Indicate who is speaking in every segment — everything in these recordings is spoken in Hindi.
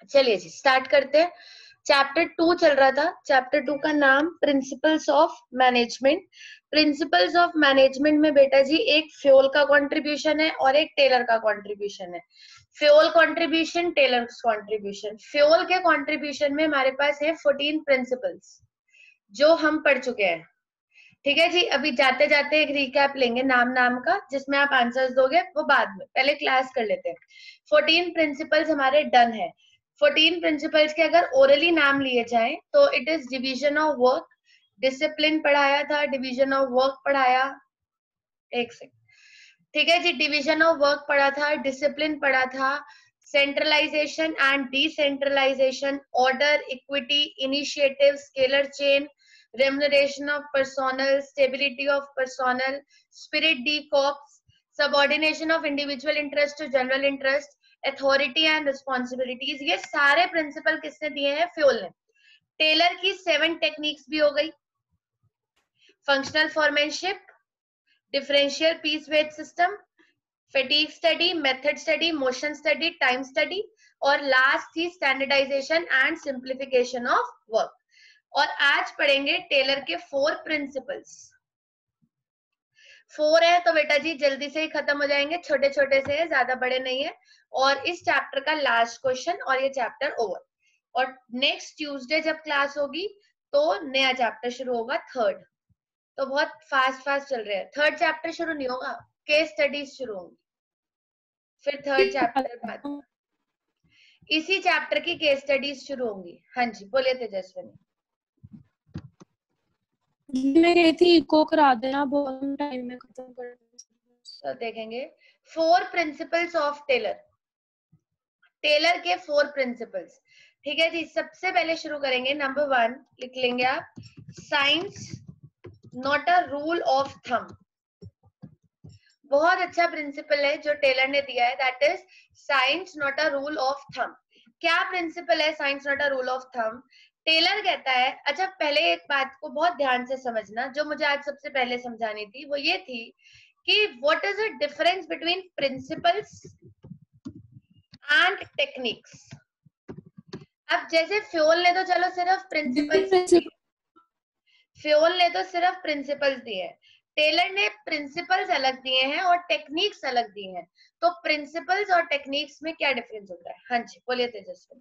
Speaker 1: चलिए जी स्टार्ट करते हैं। चैप्टर 2 चल रहा था। चैप्टर 2 का नाम principles of management. Principles of management में बेटा जी एक फ्यूल का कंट्रीब्यूशन है और एक टेलर का कंट्रीब्यूशन है। Fayol contribution, Taylor contribution. Fayol के कंट्रीब्यूशन में हमारे पास है 14 प्रिंसिपल्स जो हम पढ़ चुके हैं। ठीक है जी, अभी जाते जाते एक रिकैप लेंगे नाम नाम का, जिसमें आप आंसर्स दोगे वो बाद में, पहले क्लास कर लेते हैं। 14 प्रिंसिपल्स हमारे डन है। 14 प्रिंसिपल्स के अगर ओरली नाम लिए जाएं तो it is division of work, discipline पढ़ाया था, डिवीजन ऑफ वर्क पढ़ाया, एक सेकंड, ठीक है जी, डिवीजन ऑफ वर्क पढ़ा था, डिसिप्लिन पढ़ा था, centralisation and decentralisation, order, equity, initiative, scalar chain, remuneration of personnel, stability of personnel, spirit de corps, subordination of individual interest to general interest, authority and responsibilities, ये सारे प्रिंसिपल किसने दिए हैं? फ्यूल ने। टेलर की 7 टेक्निक्स भी हो गई, functional foremanship, differential piece wage system, fatigue study, method study, motion study, time study, और लास्ट थी standardisation and simplification of work. और आज पढ़ेंगे टेलर के 4 प्रिंसिपल्स। 4 है तो बेटा जी जल्दी से ही खत्म हो जाएंगे, छोटे छोटे से है, ज्यादा बड़े नहीं है। और इस चैप्टर का लास्ट क्वेश्चन और ये चैप्टर ओवर। और नेक्स्ट ट्यूसडे जब क्लास होगी तो नया चैप्टर शुरू होगा, थर्ड। तो बहुत फास्ट फास्ट चल रहे हैं। थर्ड चैप्टर शुरू नहीं होगा, केस स्टडीज शुरू होंगी, फिर थर्ड चैप्टर बाद इसी चैप्टर की केस स्टडीज शुरू होंगी। हाँ जी बोलिए तेजस्विनी।
Speaker 2: मैं कही थी इको करा देना, बहुत टाइम में खत्म कर
Speaker 1: तो देखेंगे 4 प्रिंसिपल्स ऑफ टेलर। टेलर के 4 प्रिंसिपल्स, ठीक है जी। सबसे पहले शुरू करेंगे, नंबर 1 लिख लेंगे आप, science not a rule of thumb. बहुत अच्छा प्रिंसिपल है जो टेलर ने दिया है, that is science not a rule of thumb. क्या प्रिंसिपल है science not a rule of thumb? Taylor कहता है, अच्छा पहले एक बात को बहुत ध्यान से समझना जो मुझे आज सबसे पहले समझानी थी, वो ये थी कि what is the difference between principles and techniques. अब जैसे फ्यूल ने तो चलो सिर्फ प्रिंसिपल्स, फ्यूल ने तो सिर्फ प्रिंसिपल्स दिए हैं, टेलर ने प्रिंसिपल्स अलग दिए हैं और टेक्निक्स अलग दिए हैं। तो प्रिंसिपल्स और टेक्निक्स में क्या डिफरेंस होता है? हाँ जी बोलिए तेजस्वी।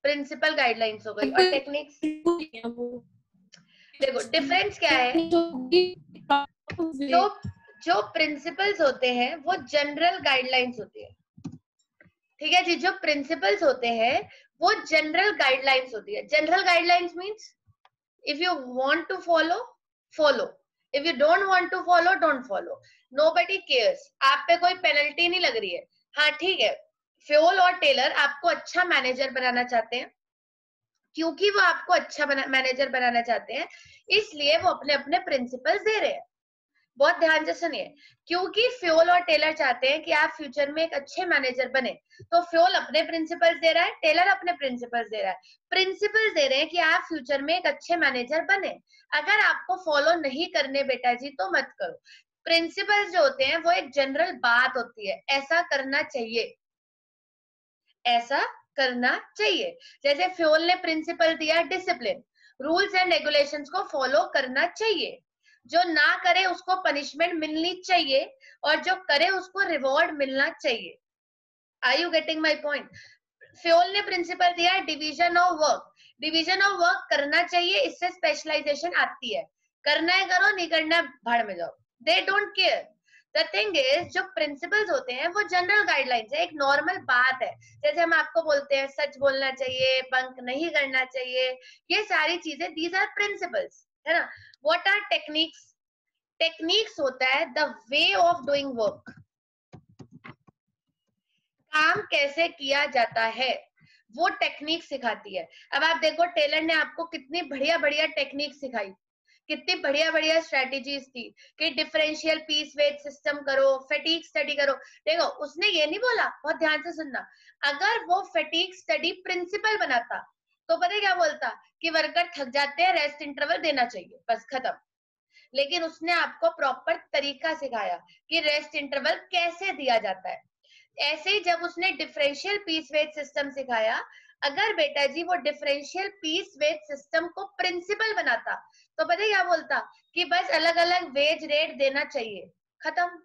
Speaker 1: प्रिंसिपल गाइडलाइंस हो गई और टेक्निक्स, देखो डिफरेंस क्या है। जो प्रिंसिपल्स होते हैं वो जनरल गाइडलाइंस होती है, ठीक है जी। जो प्रिंसिपल्स होते हैं वो जनरल गाइडलाइंस होती है। General guidelines means if you want to follow follow, if you don't want to follow don't follow, nobody cares, आप पे कोई पेनल्टी नहीं लग रही है। हाँ ठीक है, फ्यूल और टेलर आपको अच्छा मैनेजर बनाना चाहते हैं, क्योंकि वो आपको अच्छा मैनेजर बनाना चाहते हैं, इसलिए वो अपने अपने प्रिंसिपल्स दे रहे हैं। बहुत ध्यान से सुनिए, क्योंकि फ्यूल और टेलर चाहते हैं कि आप फ्यूचर में एक अच्छे मैनेजर बने, तो फ्यूल अपने प्रिंसिपल्स दे रहा है, टेलर अपने प्रिंसिपल्स दे रहा है। प्रिंसिपल्स दे रहे हैं कि आप फ्यूचर में एक अच्छे मैनेजर बने। अगर आपको फॉलो नहीं करने बेटा जी तो मत करो। प्रिंसिपल्स जो होते हैं वो एक जनरल बात होती है, ऐसा करना चाहिए, ऐसा करना चाहिए। जैसे फ्यूल ने प्रिंसिपल दिया डिसिप्लिन, रूल्स एंड रेगुलेशंस को फॉलो करना चाहिए, जो ना करे उसको पनिशमेंट मिलनी चाहिए और जो करे उसको रिवॉर्ड मिलना चाहिए। Are you getting my point? Fayol ने प्रिंसिपल दिया division of work, division of work करना चाहिए, इससे स्पेशलाइजेशन आती है, करना है करो, नहीं करना भाड़ में जाओ, they don't care. The thing is जो प्रिंसिपल्स होते हैं वो जनरल गाइडलाइंस है, एक नॉर्मल बात है। जैसे हम आपको बोलते हैं सच बोलना चाहिए, बंक नहीं करना चाहिए, ये सारी चीजें दीज आर प्रिंसिपल्स, है ना। What are techniques? टेक्निक्स होता है the way of doing work, काम कैसे किया जाता है, वो टेक्निक सिखाती है। अब आप देखो टेलर ने आपको कितनी बढ़िया बढ़िया टेक्निक सिखाई, कितनी बढ़िया बढ़िया स्ट्रेटेजीज थी कि डिफरेंशियल पीस वेट सिस्टम करो, फैटिग स्टडी करो। देखो उसने ये नहीं बोला, बहुत ध्यान से सुनना, अगर वो फैटिग स्टडी प्रिंसिपल बनाता तो पता है क्या बोलता कि वर्कर थक जाते हैं, रेस्ट इंटरवल देना चाहिए, बस खत्म। लेकिन उसने आपको प्रॉपर तरीका सिखाया कि रेस्ट इंटरवल कैसे दिया जाता है। ऐसे ही जब उसने डिफरेंशियल पीस वेट सिस्टम सिखाया, अगर बेटा जी वो डिफरेंशियल पीस वेट सिस्टम को प्रिंसिपल बनाता तो पता क्या बोलता कि बस अलग अलग वेज रेट देना चाहिए, खत्म।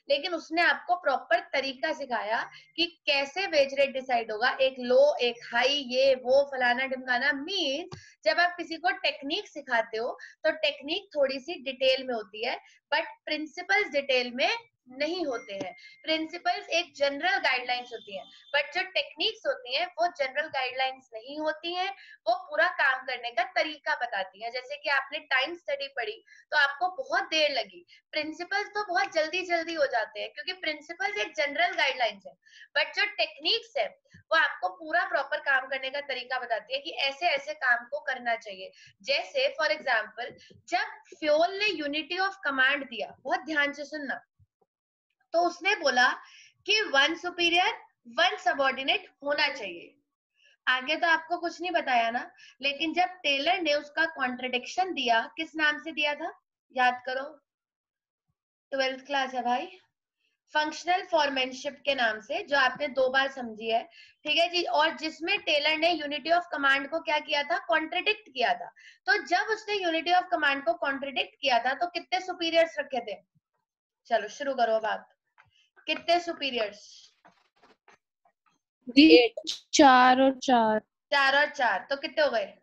Speaker 1: लेकिन उसने आपको प्रॉपर तरीका सिखाया कि कैसे वेज रेट डिसाइड होगा, एक लो एक हाई, ये वो फलाना ढिमकाना। मीन जब आप किसी को टेक्निक सिखाते हो तो टेक्निक थोड़ी सी डिटेल में होती है, बट प्रिंसिपल्स डिटेल में नहीं होते हैं। प्रिंसिपल्स एक जनरल गाइडलाइंस होती हैं, बट जो टेक्निक्स होती हैं वो जनरल गाइडलाइंस नहीं होती हैं, वो पूरा काम करने का तरीका बताती हैं। जैसे कि आपने टाइम स्टडी पढ़ी तो आपको बहुत देर लगी, प्रिंसिपल्स तो बहुत जल्दी जल्दी हो जाते हैं क्योंकि प्रिंसिपल्स एक जनरल गाइडलाइंस है, बट जो टेक्निक्स है वो आपको पूरा प्रॉपर काम करने का तरीका बताती है कि ऐसे ऐसे काम को करना चाहिए। जैसे फॉर एग्जाम्पल जब फ्योल ने यूनिटी ऑफ कमांड दिया, बहुत ध्यान से सुनना, तो उसने बोला कि वन सुपीरियर वन सबऑर्डिनेट होना चाहिए। आगे तो आपको कुछ नहीं बताया ना, लेकिन जब टेलर ने उसका कॉन्ट्रडिक्शन दिया, किस नाम से दिया था, याद करो, 12th क्लास है भाई, फंक्शनल फॉर्मेनशिप के नाम से, जो आपने 2 बार समझी है, ठीक है जी। और जिसमें टेलर ने यूनिटी ऑफ कमांड को क्या किया था, कॉन्ट्रडिक्ट किया था। तो जब उसने यूनिटी ऑफ कमांड को कॉन्ट्रडिक्ट किया था तो कितने सुपीरियर्स रखे थे, चलो शुरू करो बात, कितने सुपीरियर्स,
Speaker 2: 4 और 4।
Speaker 1: 4 और 4, तो कितने हो गए,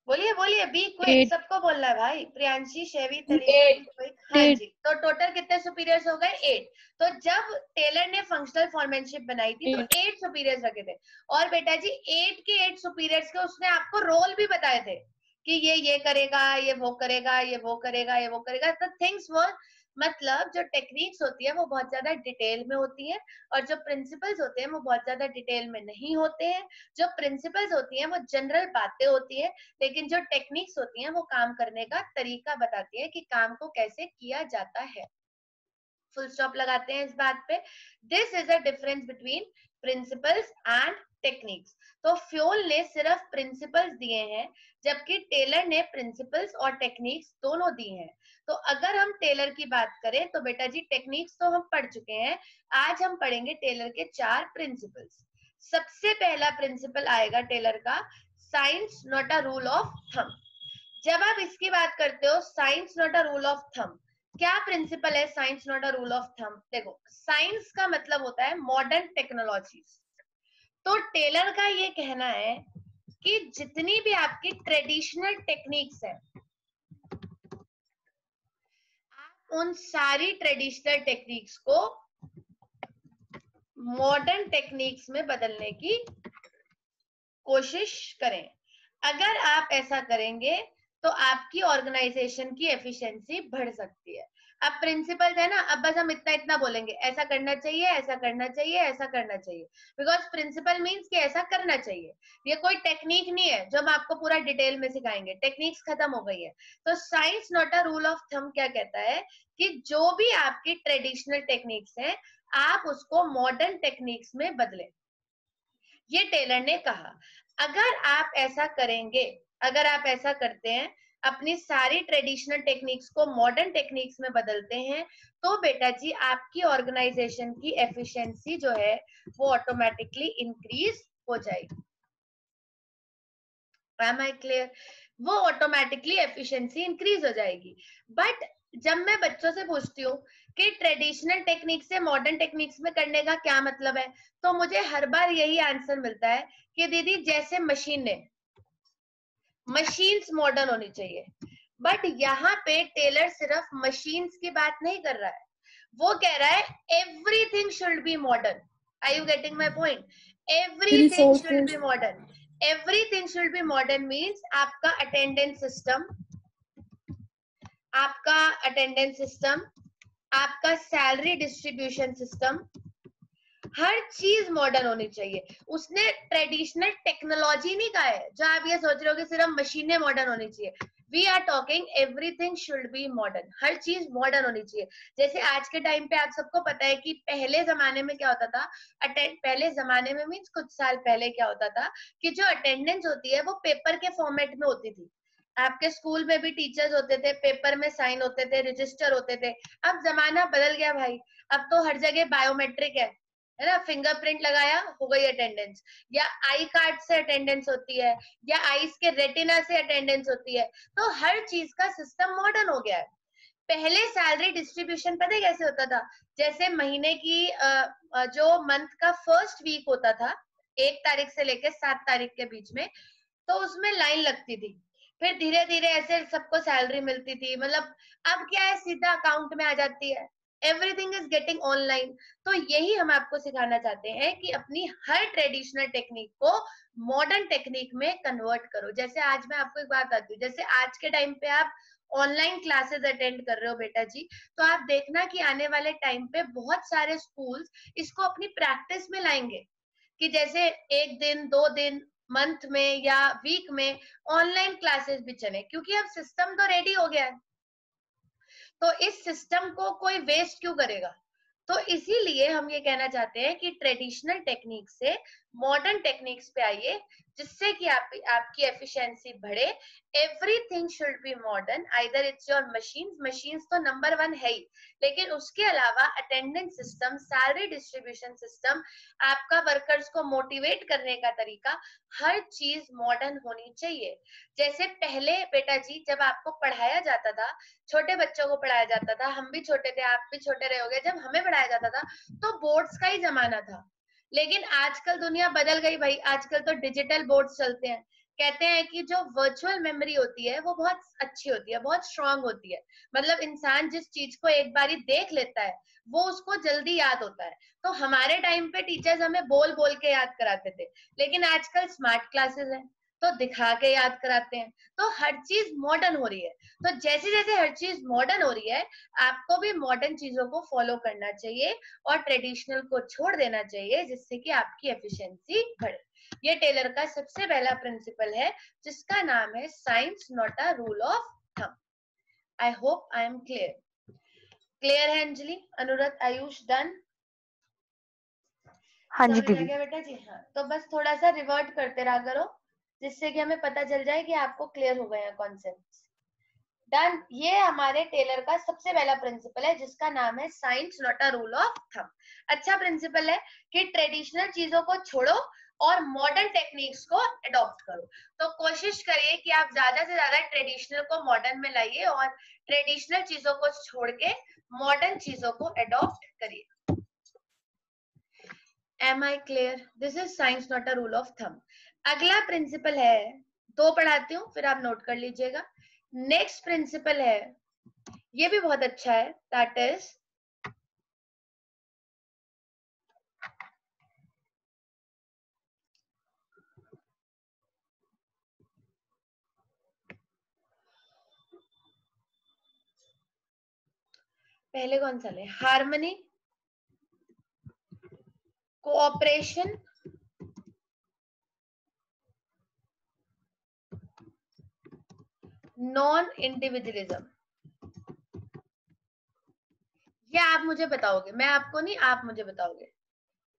Speaker 1: बोलिए बोलिए, बी क्विक,
Speaker 2: 8
Speaker 1: सबको बोलना है भाई, प्रियांशी, शेवी, तनीषा, बी क्विक। हाँ जी, तो टोटल कितने सुपीरियर्स हो गए, 8। तो जब टेलर ने फंक्शनल फॉर्मेनशिप बनाई थी तो 8 सुपीरियर्स रखे थे। और बेटा जी 8 के 8 सुपीरियर्स के उसने आपको रोल भी बताए थे कि ये करेगा, ये वो करेगा, ये वो करेगा, ये वो करेगा। तो थिंग्स वो, मतलब जो टेक्निक्स होती है वो बहुत ज्यादा डिटेल में होती है, और जो प्रिंसिपल्स होते हैं वो बहुत ज्यादा डिटेल में नहीं होते हैं। जो प्रिंसिपल्स होती हैं वो जनरल बातें होती है, लेकिन जो टेक्निक्स होती हैं वो काम करने का तरीका बताती है कि काम को कैसे किया जाता है। फुल स्टॉप लगाते हैं इस बात पे। This is a difference between principles and techniques. तो फ्योल ने सिर्फ प्रिंसिपल्स दिए हैं, जबकि टेलर ने प्रिंसिपल्स और टेक्निक्स दोनों दिए हैं। तो अगर हम टेलर की बात करें तो बेटा जी टेक्निक्स तो हम पढ़ चुके हैं, आज हम पढ़ेंगे टेलर के 4 प्रिंसिपल्स। सबसे पहला प्रिंसिपल आएगा टेलर का, science not a rule of thumb. जब आप इसकी बात करते हो, science not a rule of thumb, क्या प्रिंसिपल है science not a rule of thumb? देखो, साइंस का मतलब होता है मॉडर्न टेक्नोलॉजीज। तो टेलर का ये कहना है कि जितनी भी आपकी ट्रेडिशनल टेक्निक्स है, आप उन सारी ट्रेडिशनल टेक्निक्स को मॉडर्न टेक्निक्स में बदलने की कोशिश करें। अगर आप ऐसा करेंगे तो आपकी ऑर्गेनाइजेशन की एफिशिएंसी बढ़ सकती है। अब प्रिंसिपल है ना, अब बस हम इतना इतना बोलेंगे, ऐसा करना चाहिए, ऐसा करना चाहिए, ऐसा करना चाहिए, बिकॉज प्रिंसिपल मीन्स कि ऐसा करना चाहिए। ये कोई टेक्निक नहीं है जो हम आपको पूरा डिटेल में सिखाएंगे, टेक्निक्स खत्म हो गई है। तो science not a rule of thumb क्या कहता है कि जो भी आपकी ट्रेडिशनल टेक्निक्स हैं आप उसको मॉडर्न टेक्निक्स में बदलें, ये टेलर ने कहा। अगर आप ऐसा करेंगे, अगर आप ऐसा करते हैं, अपनी सारी ट्रेडिशनल टेक्निक्स को मॉडर्न टेक्निक्स में बदलते हैं, तो बेटा जी आपकी ऑर्गेनाइजेशन की एफिशिएंसी जो है वो ऑटोमेटिकली इंक्रीज हो जाएगी। Am I clear? वो ऑटोमेटिकली एफिशिएंसी इंक्रीज हो जाएगी। बट जब मैं बच्चों से पूछती हूँ कि ट्रेडिशनल टेक्निक से मॉडर्न टेक्निक्स में करने का क्या मतलब है, तो मुझे हर बार यही आंसर मिलता है कि दीदी जैसे मशीन्स मॉडर्न होनी चाहिए। बट यहाँ पे टेलर सिर्फ मशीन्स की बात नहीं कर रहा है, वो कह रहा है everything should be modern. Are you getting my point? Everything should be modern. Everything should be modern means आपका अटेंडेंस सिस्टम, आपका सैलरी डिस्ट्रीब्यूशन सिस्टम, हर चीज मॉडर्न होनी चाहिए। उसने ट्रेडिशनल टेक्नोलॉजी नहीं कहा है जो आप ये सोच रहे हो कि सिर्फ मशीनें मॉडर्न होनी चाहिए। We are talking everything should be modern, हर चीज मॉडर्न होनी चाहिए। जैसे आज के टाइम पे आप सबको पता है कि पहले जमाने में क्या होता था, पहले जमाने में मीन्स कुछ साल पहले क्या होता था कि जो अटेंडेंस होती है वो पेपर के फॉर्मेट में होती थी। आपके स्कूल में भी टीचर्स होते थे, पेपर में साइन होते थे, रजिस्टर होते थे। अब जमाना बदल गया भाई, अब तो हर जगह बायोमेट्रिक है ना, फिंगरप्रिंट लगाया हो गई अटेंडेंस, या आई कार्ड से अटेंडेंस होती है, या आईज के रेटिना से अटेंडेंस होती है। तो हर चीज का सिस्टम मॉडर्न हो गया है। पहले सैलरी डिस्ट्रीब्यूशन पता है कैसे होता था? जैसे महीने की जो मंथ का फर्स्ट वीक होता था, 1 तारीख से लेकर 7 तारीख के बीच में, तो उसमें लाइन लगती थी, फिर धीरे धीरे ऐसे सबको सैलरी मिलती थी। मतलब अब क्या है, सीधा अकाउंट में आ जाती है, एवरीथिंग इज गेटिंग ऑनलाइन। तो यही हम आपको सिखाना चाहते हैं कि अपनी हर ट्रेडिशनल टेक्निक को मॉडर्न टेक्निक में कन्वर्ट करो। जैसे आज मैं आपको एक बात बताती हूँ, जैसे आज के टाइम पे आप ऑनलाइन क्लासेस अटेंड कर रहे हो बेटा जी, तो आप देखना कि आने वाले टाइम पे बहुत सारे स्कूल्स इसको अपनी प्रैक्टिस में लाएंगे, कि जैसे 1 दिन 2 दिन मंथ में या वीक में ऑनलाइन क्लासेस भी चले, क्योंकि अब सिस्टम तो रेडी हो गया है, तो इस सिस्टम को कोई वेस्ट क्यों करेगा। तो इसीलिए हम ये कहना चाहते हैं कि ट्रेडिशनल टेक्निक से मॉडर्न टेक्निक्स पे आइए, जिससे कि आपकी एफिशिएंसी बढ़े। Everything should be modern, either it's your machines तो नंबर 1 है ही, लेकिन उसके अलावा attendance system, salary distribution system, आपका वर्कर्स को मोटिवेट करने का तरीका, हर चीज मॉडर्न होनी चाहिए। जैसे पहले बेटा जी जब आपको पढ़ाया जाता था, छोटे बच्चों को पढ़ाया जाता था, हम भी छोटे थे, आप भी छोटे रहे होगे, जब हमें पढ़ाया जाता था तो बोर्ड्स का ही जमाना था। लेकिन आजकल दुनिया बदल गई भाई, आजकल तो डिजिटल बोर्ड्स चलते हैं। कहते हैं कि जो वर्चुअल मेमोरी होती है वो बहुत अच्छी होती है, बहुत स्ट्रांग होती है। मतलब इंसान जिस चीज को एक बारी देख लेता है वो उसको जल्दी याद होता है। तो हमारे टाइम पे टीचर्स हमें बोल बोल के याद कराते थे, लेकिन आजकल स्मार्ट क्लासेस हैं तो दिखा के याद कराते हैं। तो हर चीज मॉडर्न हो रही है। तो जैसे जैसे हर चीज मॉडर्न हो रही है, आपको भी मॉडर्न चीजों को फॉलो करना चाहिए और ट्रेडिशनल को छोड़ देना चाहिए, जिससे कि आपकी एफिशिएंसी बढ़े। ये टेलर का सबसे पहला प्रिंसिपल है, जिसका नाम है science not a rule of thumb. I hope I am clear. Clear है अंजलि, अनुराग, आयुष, डन?
Speaker 3: हाँ जी
Speaker 1: समझ आ
Speaker 3: दीदी।
Speaker 1: गया बेटा जी? हाँ, तो बस थोड़ा सा रिवर्ट करते रहा करो, जिससे कि हमें पता चल जाए कि आपको क्लियर हो गए हैं कॉन्सेप्ट्स। डन। ये हमारे टेलर का सबसे पहला प्रिंसिपल है, जिसका नाम है science not a rule of thumb. अच्छा प्रिंसिपल है कि ट्रेडिशनल चीजों को छोड़ो और मॉडर्न टेक्निक्स को अडॉप्ट करो। तो कोशिश करिए कि आप ज्यादा से ज्यादा ट्रेडिशनल को मॉडर्न में लाइए और ट्रेडिशनल चीजों को छोड़ के मॉडर्न चीजों को अडॉप्ट करिए। Am I clear? This is science not a rule of thumb. अगला प्रिंसिपल है, 2 पढ़ाती हूँ फिर आप नोट कर लीजिएगा। नेक्स्ट प्रिंसिपल है, ये भी बहुत अच्छा है, दैट इज पहले कौन सा ले, हार्मनी, कोऑपरेशन, नॉन इंडिविजुअलिज्म। ये आप मुझे बताओगे, मैं आपको नहीं, आप मुझे बताओगे।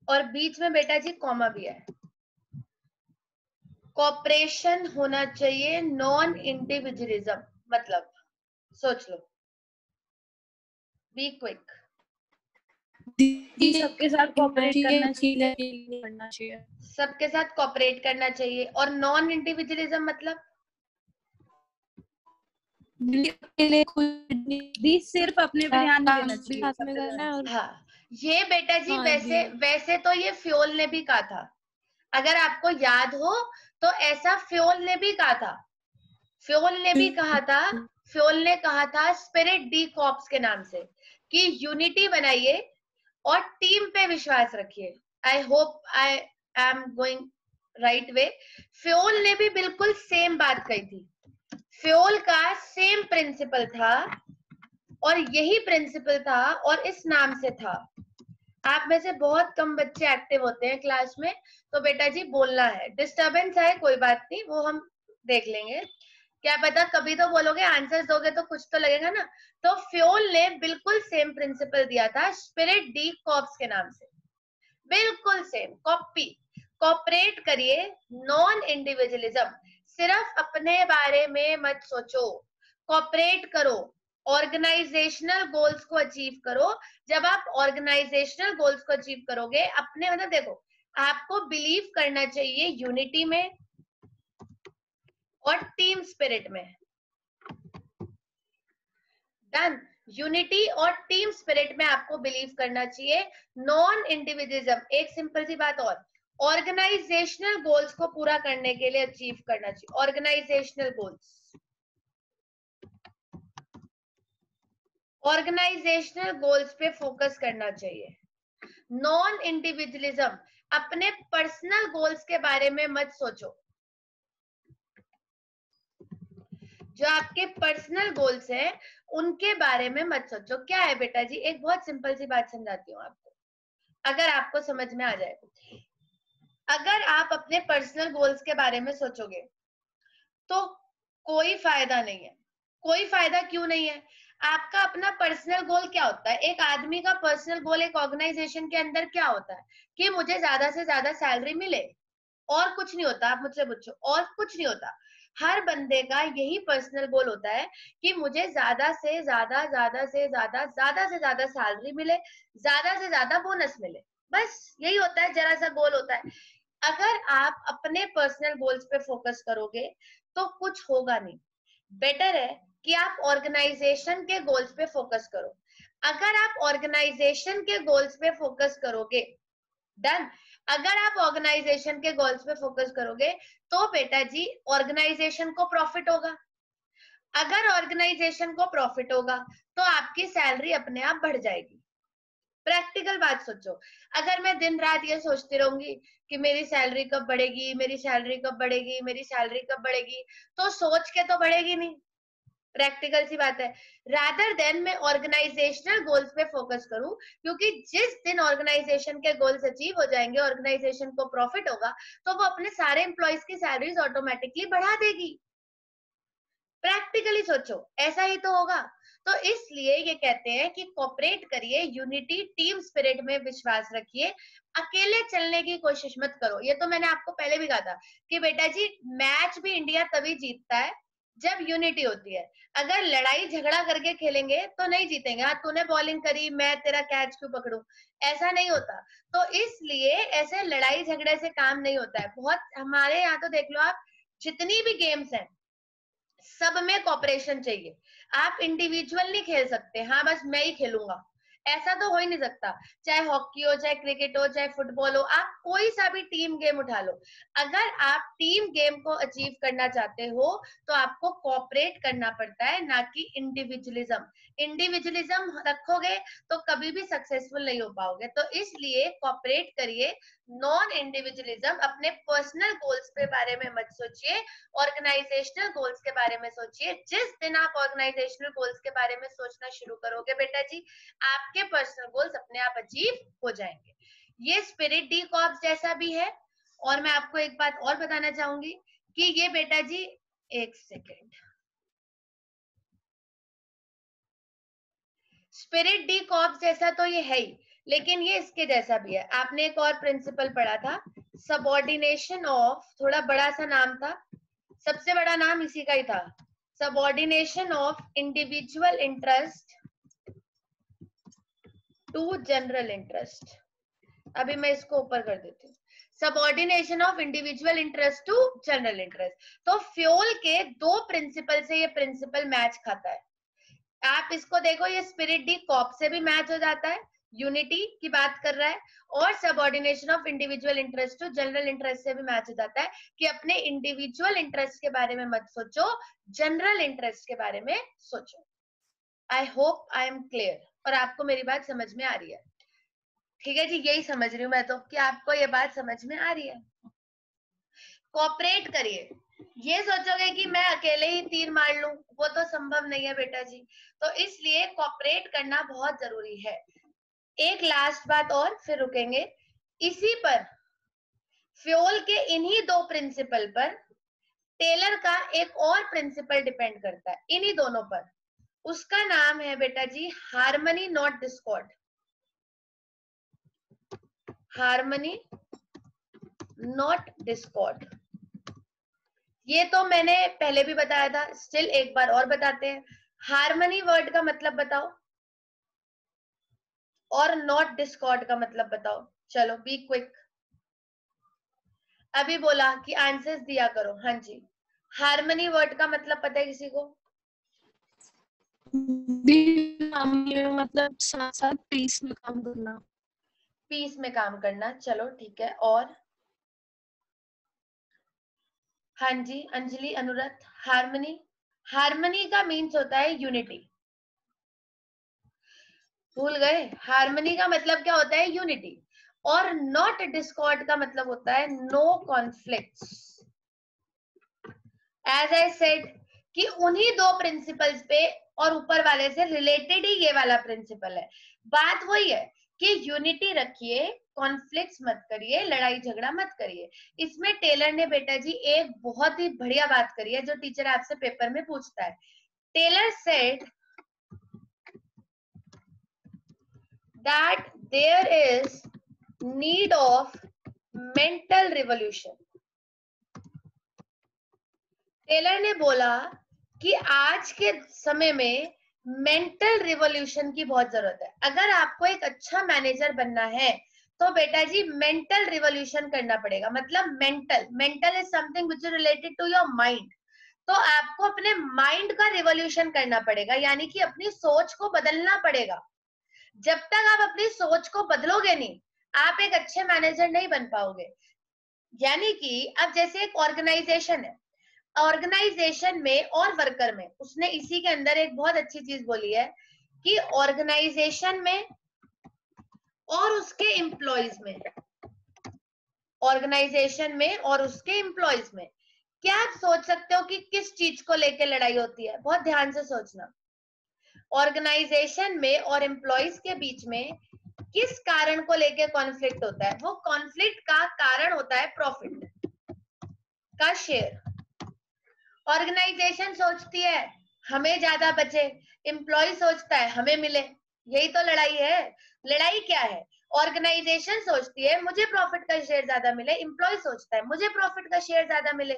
Speaker 1: और बीच में बेटा जी कॉमा भी है। कोऑपरेशन होना चाहिए, नॉन इंडिविजुअलिज्म मतलब, सोच लो, बी क्विक।
Speaker 2: सबके साथ कोऑपरेट करना चाहिए,
Speaker 1: सबके साथ कोऑपरेट करना चाहिए। और नॉन इंडिविजुअलिज्म मतलब
Speaker 2: भी सिर्फ अपने पे ध्यान नहीं देना चाहिए।
Speaker 1: हाँ, ये बेटा जी
Speaker 2: हाँ
Speaker 1: वैसे तो ये फ्योल ने भी कहा था, अगर आपको याद हो तो ऐसा फ्योल ने भी कहा था। फ्योल ने भी कहा था, फ्योल ने कहा था स्पिरिट डी कॉर्प्स के नाम से, कि यूनिटी बनाइए और टीम पे विश्वास रखिए। I hope I am going right way. Fayol ने भी बिल्कुल सेम बात कही थी, फ्योल का सेम प्रिंसिपल था और यही प्रिंसिपल था और इस नाम से था। आप में से बहुत कम बच्चे एक्टिव होते हैं क्लास में, तो बेटा जी बोलना है। डिस्टरबेंस है कोई बात नहीं, वो हम देख लेंगे, क्या पता कभी तो बोलोगे, आंसर्स दोगे तो कुछ तो लगेगा ना। तो फ्योल ने बिल्कुल सेम प्रिंसिपल दिया था, स्पिरिट डी कॉर्प्स के नाम से, बिल्कुल सेम कॉपी। कोऑपरेट करिए, नॉन इंडिविजुअलिज्म, सिर्फ अपने बारे में मत सोचो, कोऑपरेट करो, ऑर्गेनाइजेशनल गोल्स को अचीव करो। जब आप ऑर्गेनाइजेशनल गोल्स को अचीव करोगे, अपने मतलब देखो, आपको बिलीव करना चाहिए यूनिटी में और टीम स्पिरिट में। डन। यूनिटी और टीम स्पिरिट में आपको बिलीव करना चाहिए, नॉन इंडिविजुअलिज्म। एक सिंपल सी बात और, ऑर्गेनाइजेशनल गोल्स को पूरा करने के लिए अचीव करना चाहिए, ऑर्गेनाइजेशनल गोल्स, ऑर्गेनाइजेशनल गोल्स पे फोकस करना चाहिए। नॉन इंडिविजुअलिज्म, अपने पर्सनल गोल्स के बारे में मत सोचो। जो आपके पर्सनल गोल्स हैं उनके बारे में मत सोचो। क्या है बेटा जी, एक बहुत सिंपल सी बात समझाती हूँ आपको, अगर आपको समझ में आ जाए। अगर आप अपने पर्सनल गोल्स के बारे में सोचोगे तो कोई फायदा नहीं है। कोई फायदा क्यों नहीं है? आपका अपना पर्सनल गोल क्या होता है? एक आदमी का पर्सनल गोल एक ऑर्गेनाइजेशन के अंदर क्या होता है कि मुझे ज्यादा से ज्यादा सैलरी मिले, और कुछ नहीं होता। आप मुझसे पूछो, और कुछ नहीं होता। हर बंदे का यही पर्सनल गोल होता है कि मुझे ज्यादा से ज्यादा सैलरी मिले, ज्यादा से ज्यादा बोनस मिले, बस यही होता है, जरा सा गोल होता है। अगर आप अपने पर्सनल गोल्स पे फोकस करोगे तो कुछ होगा नहीं। बेटर है कि आप ऑर्गेनाइजेशन के गोल्स पे फोकस करो। अगर आप ऑर्गेनाइजेशन के गोल्स पे फोकस करोगे, डन, अगर आप ऑर्गेनाइजेशन के गोल्स पे फोकस करोगे तो बेटा जी ऑर्गेनाइजेशन को प्रॉफिट होगा। अगर ऑर्गेनाइजेशन को प्रॉफिट होगा तो आपकी सैलरी अपने आप बढ़ जाएगी। प्रैक्टिकल बात सोचो, अगर मैं दिन रात ये सोचती रहूंगी कि मेरी सैलरी कब बढ़ेगी, मेरी सैलरी कब बढ़ेगी, मेरी सैलरी कब बढ़ेगी, तो सोच के तो बढ़ेगी नहीं। प्रैक्टिकल सी बात है। रादर देन मैं ऑर्गेनाइजेशनल गोल्स पे फोकस करूं, क्योंकि जिस दिन ऑर्गेनाइजेशन के गोल्स अचीव हो जाएंगे, ऑर्गेनाइजेशन को प्रॉफिट होगा, तो वो अपने सारे एम्प्लॉइज की सैलरीज ऑटोमेटिकली बढ़ा देगी। प्रैक्टिकली सोचो, ऐसा ही तो होगा। तो इसलिए ये कहते हैं कि कोऑपरेट करिए, यूनिटी टीम स्पिरिट में विश्वास रखिए, अकेले चलने की कोशिश मत करो। ये तो मैंने आपको पहले भी कहा था कि बेटा जी मैच भी इंडिया तभी जीतता है जब यूनिटी होती है। अगर लड़ाई झगड़ा करके खेलेंगे तो नहीं जीतेंगे। हाँ तूने बॉलिंग करी, मैं तेरा कैच क्यों पकड़ूं, ऐसा नहीं होता। तो इसलिए ऐसे लड़ाई झगड़े से काम नहीं होता है। बहुत हमारे यहाँ तो देख लो आप, जितनी भी गेम्स हैं सब में कॉपरेशन चाहिए। आप इंडिविजुअल नहीं खेल सकते, हाँ बस मैं ही खेलूंगा, ऐसा तो हो ही नहीं सकता। चाहे हॉकी हो, चाहे क्रिकेट हो, चाहे फुटबॉल हो, आप कोई सा भी टीम गेम उठा लो। अगर आप टीम गेम को अचीव करना चाहते हो तो आपको कोऑपरेट करना पड़ता है, ना कि इंडिविजुअलिज्म। इंडिविजुअलिज्म रखोगे तो कभी भी सक्सेसफुल नहीं हो पाओगे। तो इसलिए कोऑपरेट करिए, नॉन इंडिविजुअलिज्म। अपने पर्सनल गोल्स के बारे में मत सोचिए, ऑर्गेनाइजेशनल गोल्स के बारे में सोचिए। जिस दिन आप ऑर्गेनाइजेशनल गोल्स के बारे में सोचना शुरू करोगे बेटा जी, आपके पर्सनल गोल्स अपने आप अचीव हो जाएंगे। ये स्पिरिट डी कॉर्प्स जैसा भी है। और मैं आपको एक बात और बताना चाहूंगी कि ये बेटा जी, एक सेकेंड, स्पिरिट डी कॉर्प्स जैसा तो ये है ही, लेकिन ये इसके जैसा भी है। आपने एक और प्रिंसिपल पढ़ा था, सबऑर्डिनेशन ऑफ, थोड़ा बड़ा सा नाम था, सबसे बड़ा नाम इसी का ही था, subordination of individual interest to general interest. अभी मैं इसको ऊपर कर देती हूँ, subordination of individual interest to general interest. तो फ्यूल के दो प्रिंसिपल से ये प्रिंसिपल मैच खाता है। आप इसको देखो, ये स्पिरिट डी कॉप से भी मैच हो जाता है, यूनिटी की बात कर रहा है, और subordination of individual interest to general interest से भी मैच हो जाता है कि अपने इंडिविजुअल इंटरेस्ट के बारे में मत सोचो, जनरल इंटरेस्ट के बारे में सोचो। I hope I am clear और आपको मेरी बात समझ में आ रही है। ठीक है जी, यही समझ रही हूँ मैं तो कि आपको ये बात समझ में आ रही है। कोऑपरेट करिए। ये सोचोगे कि मैं अकेले ही तीर मार लूं, वो तो संभव नहीं है बेटा जी। तो इसलिए कोऑपरेट करना बहुत जरूरी है। एक लास्ट बात और फिर रुकेंगे। इसी पर, फ्यूल के इन्हीं दो प्रिंसिपल पर टेलर का एक और प्रिंसिपल डिपेंड करता है, इन्हीं दोनों पर। उसका नाम है बेटा जी harmony not discord. Harmony not discord, ये तो मैंने पहले भी बताया था, स्टिल एक बार और बताते हैं। हार्मनी वर्ड का मतलब बताओ और नॉट डिस्कॉर्ड का मतलब बताओ। चलो बी क्विक। अभी बोला कि आंसर्स दिया करो। हाँ जी, हार्मनी वर्ड का मतलब पता है किसी को?
Speaker 2: मतलब साथ साथ पीस में काम करना।
Speaker 1: पीस में काम करना, चलो ठीक है। और हाँ जी अंजलि, अनुरथ, हार्मनी, हार्मनी का मीन्स होता है यूनिटी। भूल गए? हार्मनी का मतलब क्या होता है? यूनिटी। और नॉट डिस्कॉर्ड का मतलब होता है no conflicts. As I said कि उन्हीं दो प्रिंसिपल्स पे और ऊपर वाले से रिलेटेड ही ये वाला प्रिंसिपल है। बात वही है कि यूनिटी रखिए, कॉन्फ्लिक्ट्स मत करिए, लड़ाई झगड़ा मत करिए। इसमें टेलर ने बेटा जी एक बहुत ही बढ़िया बात करी है जो टीचर आपसे पेपर में पूछता है। Taylor said that there is need of mental revolution. Taylor ने बोला कि आज के समय में मेंटल रिवॉल्यूशन की बहुत जरूरत है। अगर आपको एक अच्छा मैनेजर बनना है तो बेटा जी मेंटल रिवॉल्यूशन करना पड़ेगा। मतलब mental is something which is related to your mind. तो आपको अपने माइंड का रिवॉल्यूशन करना पड़ेगा, यानी कि अपनी सोच को बदलना पड़ेगा। जब तक आप अपनी सोच को बदलोगे नहीं, आप एक अच्छे मैनेजर नहीं बन पाओगे। यानी कि अब जैसे एक ऑर्गेनाइजेशन है, ऑर्गेनाइजेशन में और वर्कर में, उसने इसी के अंदर एक बहुत अच्छी चीज बोली है कि ऑर्गेनाइजेशन में और उसके एम्प्लॉयज में, ऑर्गेनाइजेशन में और उसके एम्प्लॉयज में क्या आप सोच सकते हो कि किस चीज को लेकर लड़ाई होती है? बहुत ध्यान से सोचना। ऑर्गेनाइजेशन में और एम्प्लॉयज के बीच में किस कारण को लेकर कॉन्फ्लिक्ट होता है? वो कॉन्फ्लिक्ट का कारण होता है प्रॉफिट का शेयर। ऑर्गेनाइजेशन सोचती है हमें ज्यादा बचे, एम्प्लॉय सोचता है हमें मिले। यही तो लड़ाई है। लड़ाई क्या है? ऑर्गेनाइजेशन सोचती है मुझे प्रॉफिट का शेयर ज्यादा मिले, एम्प्लॉय सोचता है मुझे प्रॉफिट का शेयर ज्यादा मिले।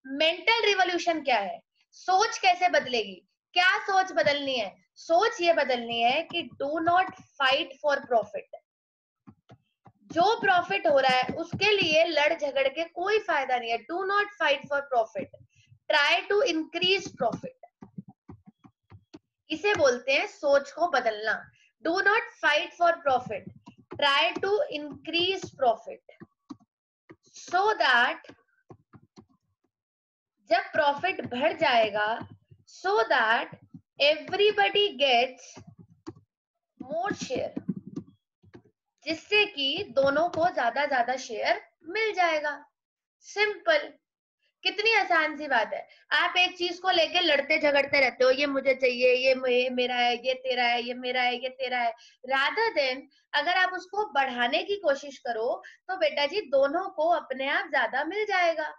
Speaker 1: मेंटल रिवॉल्यूशन क्या है? सोच कैसे बदलेगी? क्या सोच बदलनी है? सोच ये बदलनी है कि do not fight for profit. जो प्रॉफिट हो रहा है उसके लिए लड़ झगड़ के कोई फायदा नहीं है। Do not fight for profit, try to increase profit. इसे बोलते हैं सोच को बदलना। Do not fight for profit, try to increase profit, so that जब प्रॉफिट बढ़ जाएगा, so that everybody gets more share, जिससे कि दोनों को ज्यादा शेयर मिल जाएगा। सिंपल। कितनी आसान सी बात है। आप एक चीज को लेके लड़ते झगड़ते रहते हो, ये मुझे चाहिए, ये मेरा है, ये तेरा है, ये मेरा है, ये तेरा है। रादर देन अगर आप उसको बढ़ाने की कोशिश करो तो बेटा जी दोनों को अपने आप ज्यादा मिल जाएगा।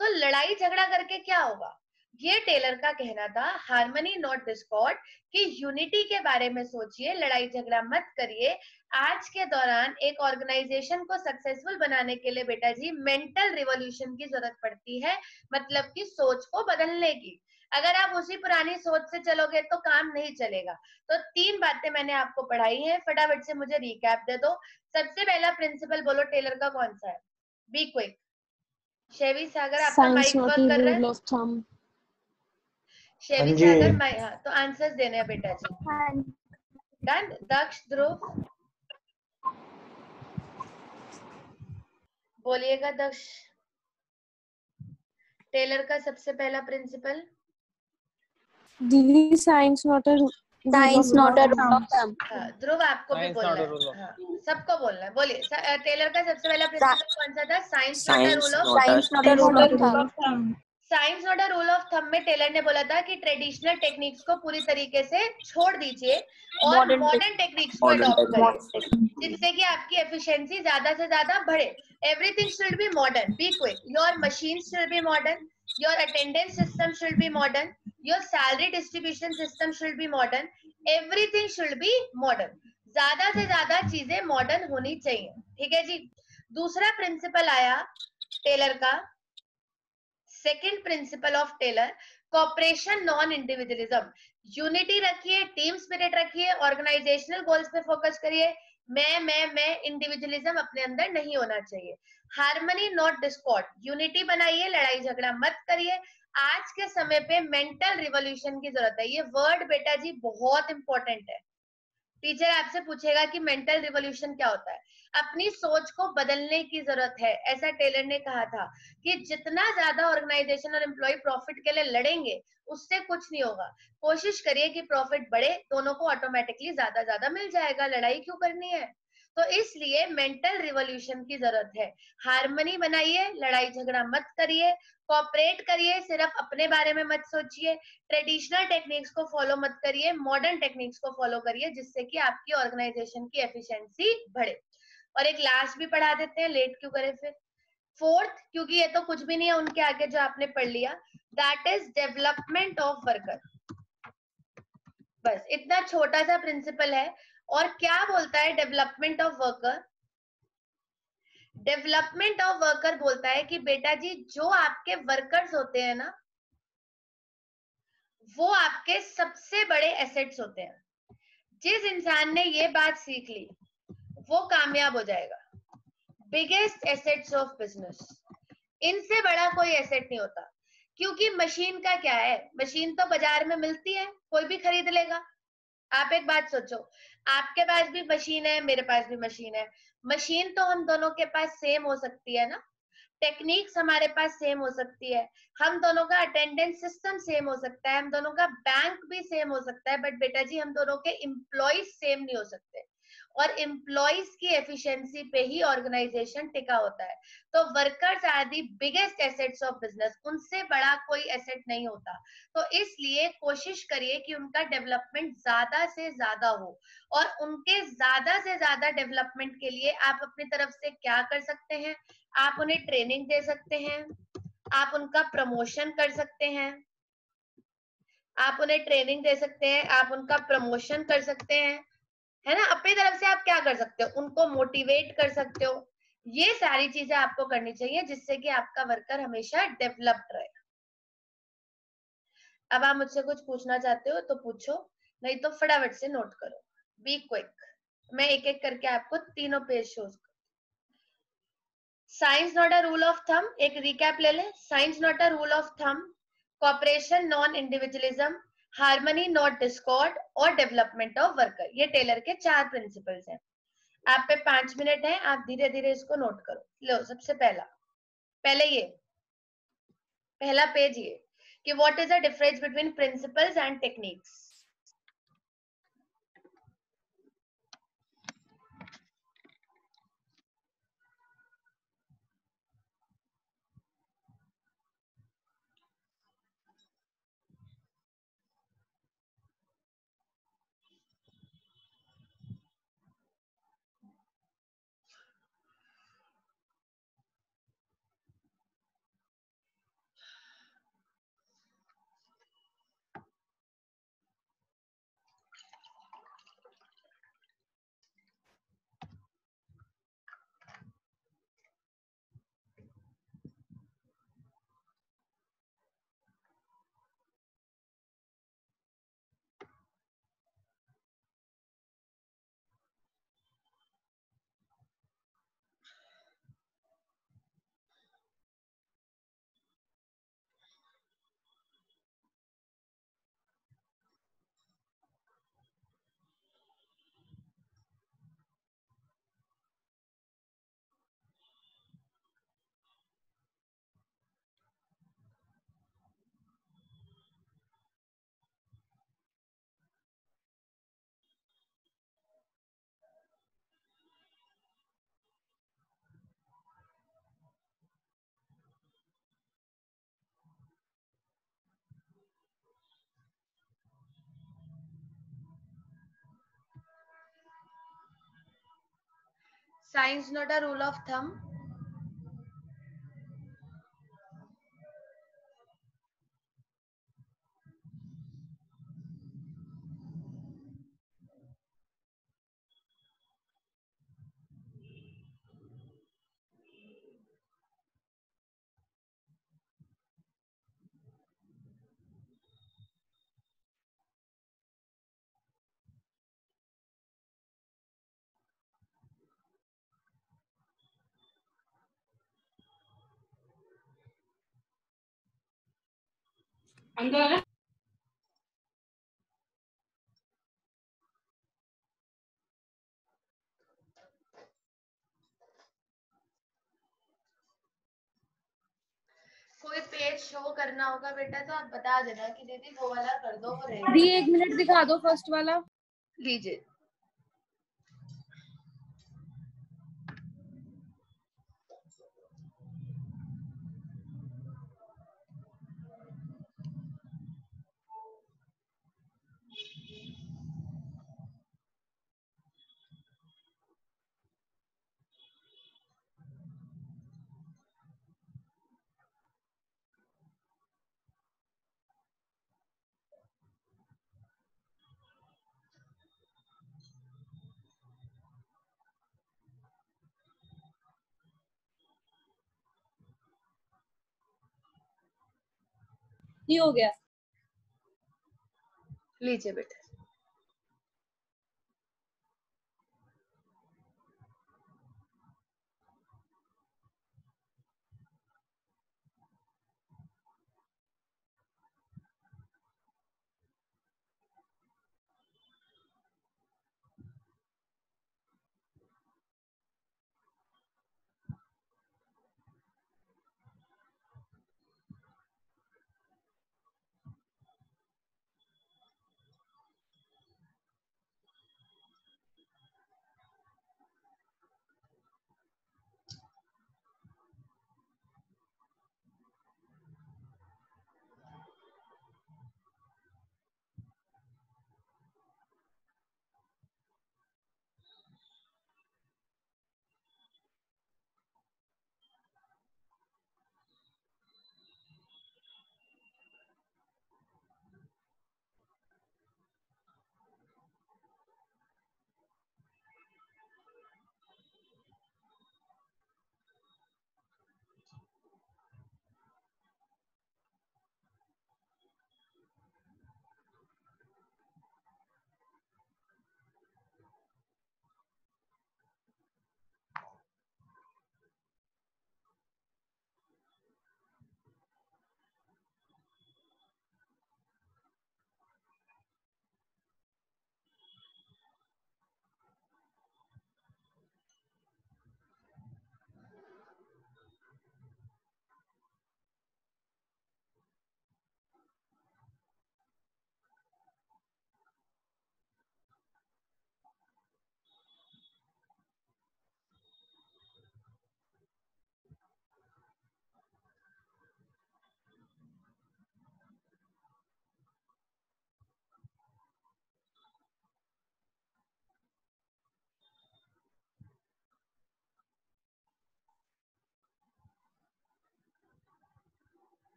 Speaker 1: तो लड़ाई झगड़ा करके क्या होगा? ये टेलर का कहना था, हार्मनी नॉट डिस्कॉर्ड, कि यूनिटी के बारे में सोचिए, लड़ाई झगड़ा मत करिए। आज के दौरान एक ऑर्गेनाइजेशन को सक्सेसफुल बनाने के लिए बेटा जी मेंटल रिवॉल्यूशन की जरूरत पड़ती है, मतलब कि सोच को बदलने की। अगर आप उसी पुरानी सोच से चलोगे तो काम नहीं चलेगा। तो 3 बातें मैंने आपको पढ़ाई हैं, फटाफट से मुझे रिकैप दे दो। सबसे पहला प्रिंसिपल बोलो टेलर का कौन सा है? Be quick. शेवी सागर आपका
Speaker 2: science
Speaker 1: mic
Speaker 2: not
Speaker 1: work
Speaker 2: a
Speaker 1: कर रहा
Speaker 2: रूल
Speaker 1: है?
Speaker 2: Of thumb.
Speaker 1: शेवी सागर माइक, हाँ तो आंसर्स देने हैं बेटा जी। डन। दक्ष, ध्रुव बोलिएगा। दक्ष, टेलर का सबसे पहला प्रिंसिपल।
Speaker 2: दीदी science not a rule
Speaker 3: science
Speaker 2: of
Speaker 3: not a rule
Speaker 2: thumb.
Speaker 3: Of thumb.
Speaker 1: हाँ ध्रुव आपको भी बोलना है। हाँ सबको बोलना है। बोलिए टेलर का सबसे पहला प्रिंसिपल कौन सा था? Science not a rule of,
Speaker 3: science not a rule of thumb.
Speaker 1: Science not a rule of thumb में टेलर ने बोला था कि ट्रेडिशनल टेक्निक्स को पूरी तरीके से छोड़ दीजिए और मॉडर्न टेक्निक्स को अडॉप्ट करिए, जिससे कि आपकी एफिशिएंसी ज्यादा से ज्यादा बढ़े। Everything should be modern, be quick, your machine should be modern, your attendance system should be modern, your salary distribution system should be modern, everything should be modern. ज्यादा से ज्यादा चीजें मॉडर्न होनी चाहिए। ठीक है जी। दूसरा प्रिंसिपल आया टेलर का, second principle of Taylor, cooperation non individualism. Unity रखिए, टीम स्पिरिट रखिए, ऑर्गेनाइजेशनल गोल्स पे फोकस करिए। मैं इंडिविजुअलिज्म अपने अंदर नहीं होना चाहिए। हार्मनी नॉट डिस्कॉर्ड, यूनिटी बनाइए, लड़ाई झगड़ा मत करिए। आज के समय पे मेंटल रिवॉल्यूशन की जरूरत है। ये वर्ड बेटा जी बहुत इंपॉर्टेंट है। टीचर आपसे पूछेगा कि मेंटल रिवॉल्यूशन क्या होता है, अपनी सोच को बदलने की जरूरत है। ऐसा टेलर ने कहा था कि जितना ज्यादा ऑर्गेनाइजेशन और एम्प्लॉय प्रॉफिट के लिए लड़ेंगे उससे कुछ नहीं होगा। कोशिश करिए कि प्रॉफिट बढ़े, दोनों को ऑटोमेटिकली ज्यादा ज्यादा मिल जाएगा, लड़ाई क्यों करनी है। तो इसलिए मेंटल रिवॉल्यूशन की जरूरत है। हार्मनी बनाइए, लड़ाई झगड़ा मत करिए, कॉपरेट करिए, सिर्फ अपने बारे में मत सोचिए, ट्रेडिशनल टेक्निक्स को फॉलो मत करिए, मॉडर्न टेक्निक्स को फॉलो करिए, जिससे कि आपकी ऑर्गेनाइजेशन की एफिशिएंसी बढ़े। और एक लास्ट भी पढ़ा देते हैं, लेट क्यों करें फिर। फोर्थ, क्योंकि ये तो कुछ भी नहीं है उनके आगे जो आपने पढ़ लिया, that is development of worker. बस इतना छोटा सा प्रिंसिपल है। और क्या बोलता है development of worker? Development of worker बोलता है कि बेटा जी जो आपके वर्कर्स होते हैं ना, वो आपके सबसे बड़े एसेट्स होते हैं। जिस इंसान ने ये बात सीख ली वो कामयाब हो जाएगा। बिगेस्ट एसेट्स ऑफ बिजनेस, इनसे बड़ा कोई एसेट नहीं होता। क्योंकि मशीन का क्या है, मशीन तो बाजार में मिलती है, कोई भी खरीद लेगा। आप एक बात सोचो, आपके पास भी मशीन है, मेरे पास भी मशीन है। मशीन तो हम दोनों के पास सेम हो सकती है ना, टेक्निक्स हमारे पास सेम हो सकती है, हम दोनों का अटेंडेंस सिस्टम सेम हो सकता है, हम दोनों का बैंक भी सेम हो सकता है, बट बेटा जी हम दोनों के एम्प्लॉयज सेम नहीं हो सकते। और एम्प्लॉयज की एफिशिएंसी पे ही ऑर्गेनाइजेशन टिका होता है। तो workers are the biggest assets of business, उनसे बड़ा कोई एसेट नहीं होता। तो इसलिए कोशिश करिए कि उनका डेवलपमेंट ज्यादा से ज्यादा हो। और उनके ज्यादा से ज्यादा डेवलपमेंट के लिए आप अपनी तरफ से क्या कर सकते हैं? आप उन्हें ट्रेनिंग दे सकते हैं, आप उनका प्रमोशन कर सकते हैं, आप उन्हें ट्रेनिंग दे सकते हैं, आप उनका प्रमोशन कर सकते हैं, है ना। अपनी तरफ से आप क्या कर सकते हो? उनको मोटिवेट कर सकते हो। ये सारी चीजें आपको करनी चाहिए जिससे कि आपका वर्कर हमेशा डेवलप्ड रहे। अब आप मुझसे कुछ पूछना चाहते हो तो पूछो, नहीं तो फटाफट से नोट करो। बी क्विक, मैं एक एक करके आपको तीनों page show. Science not a rule of thumb, एक रिकैप ले ले। Science not a rule of thumb, cooperation non individualism, harmony not discord, और डेवलपमेंट ऑफ वर्कर। ये टेलर के 4 प्रिंसिपल्स हैं। आप पे 5 मिनट है, आप धीरे धीरे इसको नोट करो। लो सबसे पहले ये पहला पेज ये कि what is the difference between principles and techniques. Science not a rule of थम, कोई पेज शो करना होगा बेटा तो आप बता देना कि दीदी वो वाला कर दो, वो रहेगा।
Speaker 2: दी 1 मिनट दिखा दो फर्स्ट वाला।
Speaker 1: लीजिए।
Speaker 2: ये हो गया।
Speaker 1: लीजिए बेटा।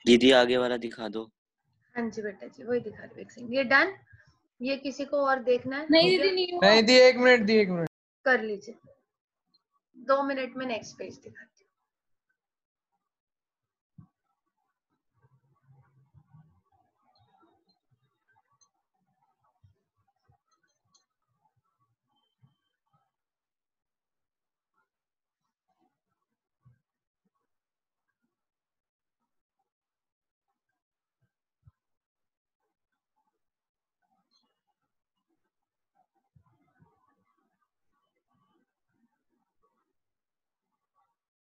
Speaker 4: दीदी आगे वाला दिखा दो।
Speaker 1: हाँ जी बेटा जी, वही दिखा रही हूँ। ये डन। ये किसी को और देखना है?
Speaker 2: नहीं
Speaker 1: हो गया?
Speaker 2: दीदी नहीं हुआ।
Speaker 3: नहीं दी 1 मिनट दी 1 मिनट।
Speaker 1: कर लीजिए। 2 मिनट में नेक्स्ट पेज दिखाती हूँ।